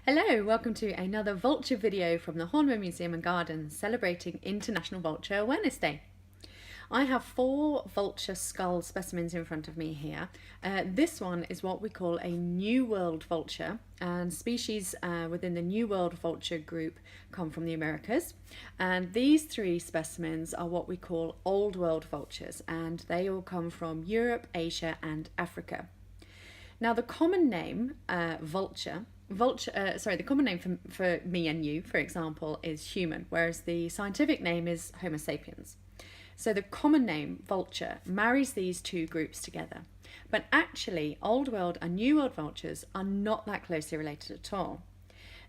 Hello, welcome to another vulture video from the Horniman Museum and Gardens celebrating International Vulture Awareness Day. I have 4 vulture skull specimens in front of me here. This one is what we call a New World vulture, and species within the New World vulture group come from the Americas. And these 3 specimens are what we call Old World vultures, and they all come from Europe, Asia and Africa. Now the common name, the common name for me and you, for example, is human, whereas the scientific name is Homo sapiens. So the common name, vulture, marries these 2 groups together. But actually, Old World and New World vultures are not that closely related at all.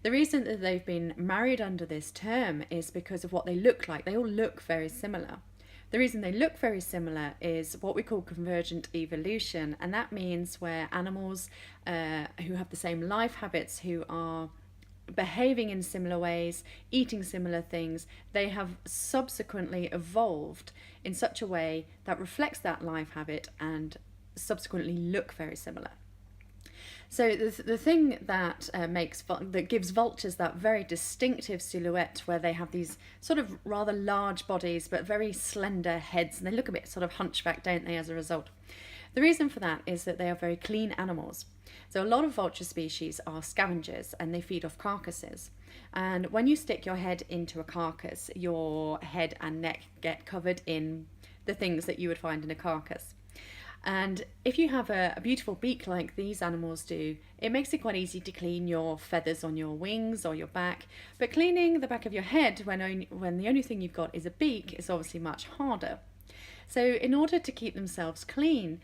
The reason that they've been married under this term is because of what they look like. They all look very similar. The reason they look very similar is what we call convergent evolution, and that means where animals who have the same life habits, who are behaving in similar ways, eating similar things, they have subsequently evolved in such a way that reflects that life habit and subsequently look very similar. So the thing that gives vultures that very distinctive silhouette, where they have these sort of rather large bodies but very slender heads, and they look a bit sort of hunchback, don't they, as a result? The reason for that is that they are very clean animals. So a lot of vulture species are scavengers and they feed off carcasses. And when you stick your head into a carcass, your head and neck get covered in the things that you would find in a carcass. And if you have a beautiful beak like these animals do, it makes it quite easy to clean your feathers on your wings or your back. But cleaning the back of your head when the only thing you've got is a beak is obviously much harder. So in order to keep themselves clean,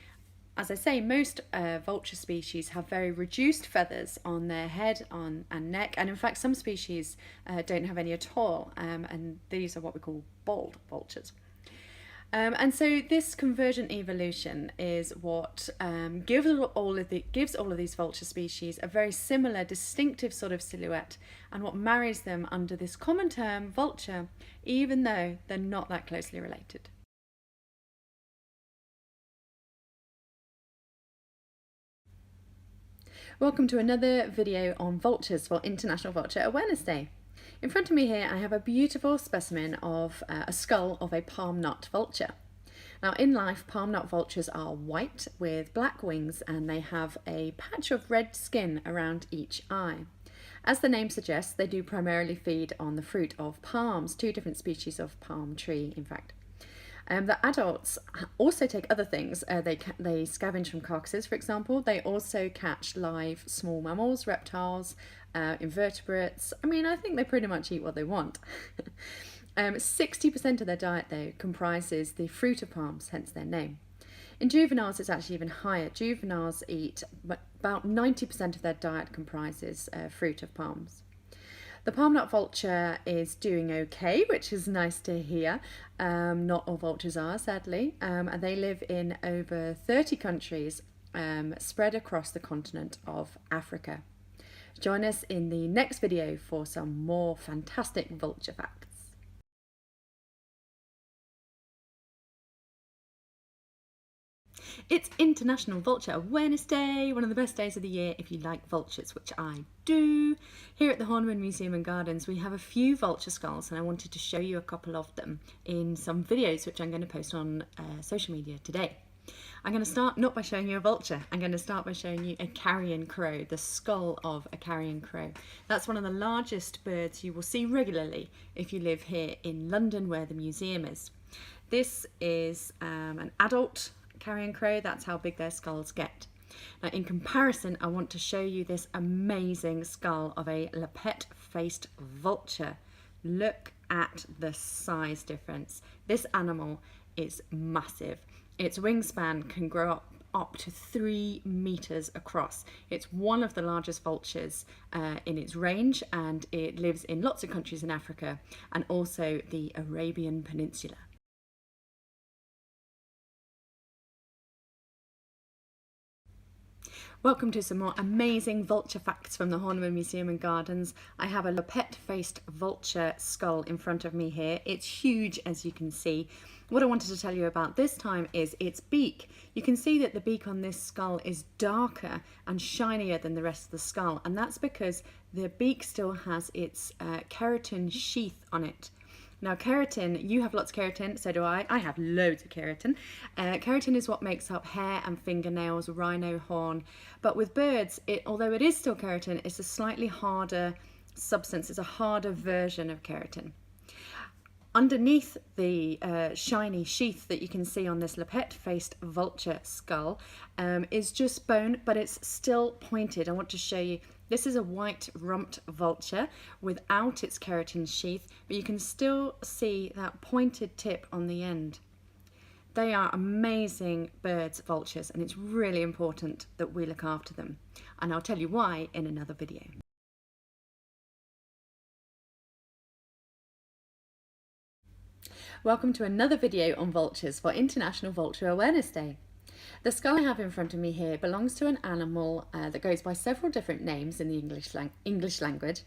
as I say, most vulture species have very reduced feathers on their head and neck, and in fact some species don't have any at all, and these are what we call bald vultures. And so this convergent evolution is what gives all of these vulture species a very similar, distinctive sort of silhouette, and what marries them under this common term, vulture, even though they're not that closely related. Welcome to another video on vultures for International Vulture Awareness Day. In front of me here I have a beautiful specimen of a skull of a palm nut vulture. Now in life, palm nut vultures are white with black wings, and they have a patch of red skin around each eye. As the name suggests, they do primarily feed on the fruit of palms, 2 different species of palm tree in fact. The adults also take other things. They scavenge from carcasses, for example. They also catch live small mammals, reptiles, invertebrates. I mean, I think they pretty much eat what they want. 60% of their diet, though, comprises the fruit of palms, hence their name. In juveniles, it's actually even higher. Juveniles eat, but about 90% of their diet comprises fruit of palms. The palm nut vulture is doing okay, which is nice to hear. Not all vultures are, sadly, and they live in over 30 countries spread across the continent of Africa. Join us in the next video for some more fantastic vulture facts. It's International Vulture Awareness Day, one of the best days of the year if you like vultures, which I do. Here at the Horniman Museum and Gardens we have a few vulture skulls, and I wanted to show you a couple of them in some videos which I'm going to post on social media today. I'm going to start not by showing you a vulture, I'm going to start by showing you a carrion crow, the skull of a carrion crow. That's one of the largest birds you will see regularly if you live here in London, where the museum is. This is an adult carrion crow. That's how big their skulls get. Now in comparison, I want to show you this amazing skull of a Lappet faced vulture. Look at the size difference. This animal is massive. Its wingspan can grow up to 3 meters across. It's one of the largest vultures in its range, and it lives in lots of countries in Africa and also the Arabian Peninsula. Welcome to some more amazing vulture facts from the Horniman Museum and Gardens. I have a Lappet-faced vulture skull in front of me here. It's huge, as you can see. What I wanted to tell you about this time is its beak. You can see that the beak on this skull is darker and shinier than the rest of the skull, and that's because the beak still has its keratin sheath on it. Now keratin, you have lots of keratin, so do I have loads of keratin. Keratin is what makes up hair and fingernails, rhino horn, but with birds, although it is still keratin, it's a slightly harder substance, it's a harder version of keratin. Underneath the shiny sheath that you can see on this Lappet-faced vulture skull is just bone, but it's still pointed. I want to show you. This is a white rumped vulture without its keratin sheath, but you can still see that pointed tip on the end. They are amazing birds, vultures, and it's really important that we look after them. And I'll tell you why in another video. Welcome to another video on vultures for International Vulture Awareness Day. The skull I have in front of me here belongs to an animal that goes by several different names in the English language.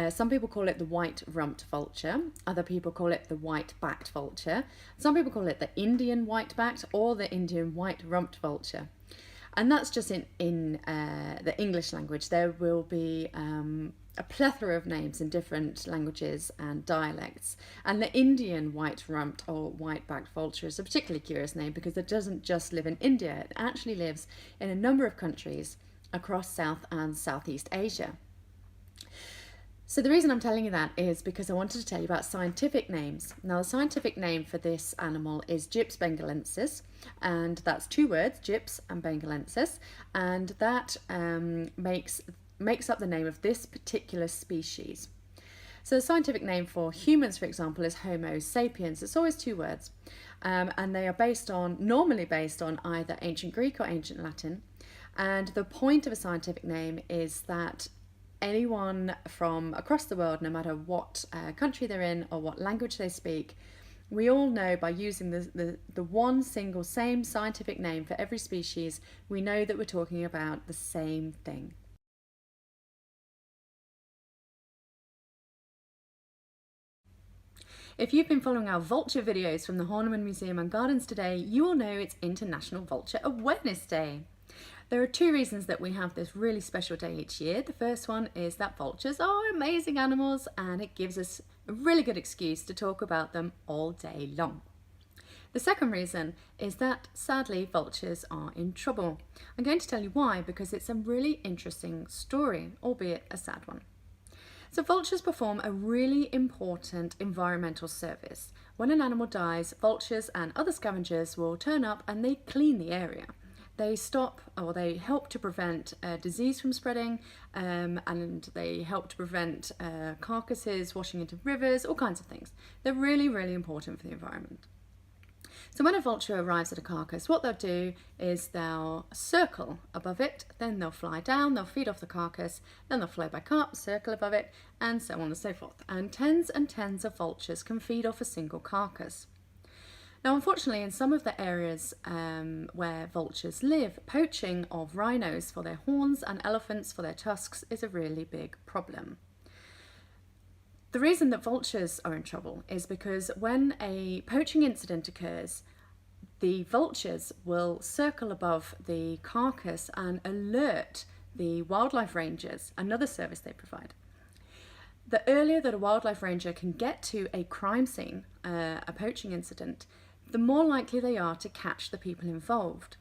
Some people call it the white rumped vulture, other people call it the white-backed vulture, some people call it the Indian white-backed or the Indian white rumped vulture. And that's just in the English language. There will be a plethora of names in different languages and dialects. And the Indian white rumped or white-backed vulture is a particularly curious name because it doesn't just live in India, it actually lives in a number of countries across South and Southeast Asia. So the reason I'm telling you that is because I wanted to tell you about scientific names. Now the scientific name for this animal is Gyps bengalensis, and that's two words, Gyps and bengalensis, and that makes up the name of this particular species. So the scientific name for humans, for example, is Homo sapiens. It's always two words, and they are normally based on either ancient Greek or ancient Latin. And the point of a scientific name is that anyone from across the world, no matter what country they're in or what language they speak, we all know by using the one single same scientific name for every species, we know that we're talking about the same thing. If you've been following our vulture videos from the Horniman Museum and Gardens today, you will know it's International Vulture Awareness Day. There are two reasons that we have this really special day each year. The first one is that vultures are amazing animals and it gives us a really good excuse to talk about them all day long. The second reason is that sadly vultures are in trouble. I'm going to tell you why because it's a really interesting story, albeit a sad one. So vultures perform a really important environmental service. When an animal dies, vultures and other scavengers will turn up and they clean the area. They stop or they help to prevent disease from spreading, and they help to prevent carcasses washing into rivers, all kinds of things. They're really, really important for the environment. So when a vulture arrives at a carcass, what they'll do is they'll circle above it, then they'll fly down, they'll feed off the carcass, then they'll fly back up, circle above it, and so on and so forth. And tens of vultures can feed off a single carcass. Now, unfortunately, in some of the areas where vultures live, poaching of rhinos for their horns and elephants for their tusks is a really big problem. The reason that vultures are in trouble is because when a poaching incident occurs, the vultures will circle above the carcass and alert the wildlife rangers, another service they provide. The earlier that a wildlife ranger can get to a crime scene, a poaching incident, the more likely they are to catch the people involved.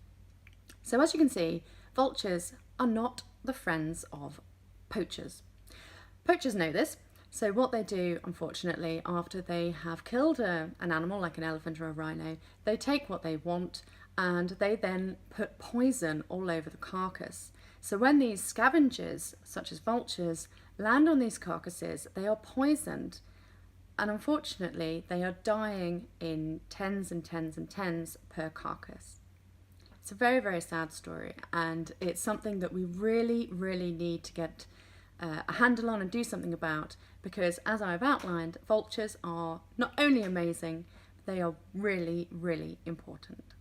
So as you can see, vultures are not the friends of poachers. Poachers know this. So what they do, unfortunately, after they have killed an animal like an elephant or a rhino, they take what they want and they then put poison all over the carcass. So when these scavengers, such as vultures, land on these carcasses, they are poisoned. And unfortunately, they are dying in tens and tens and tens per carcass. It's a very, very sad story, and it's something that we really, really need to get a handle on and do something about, because as I've outlined, vultures are not only amazing, they are really, really important.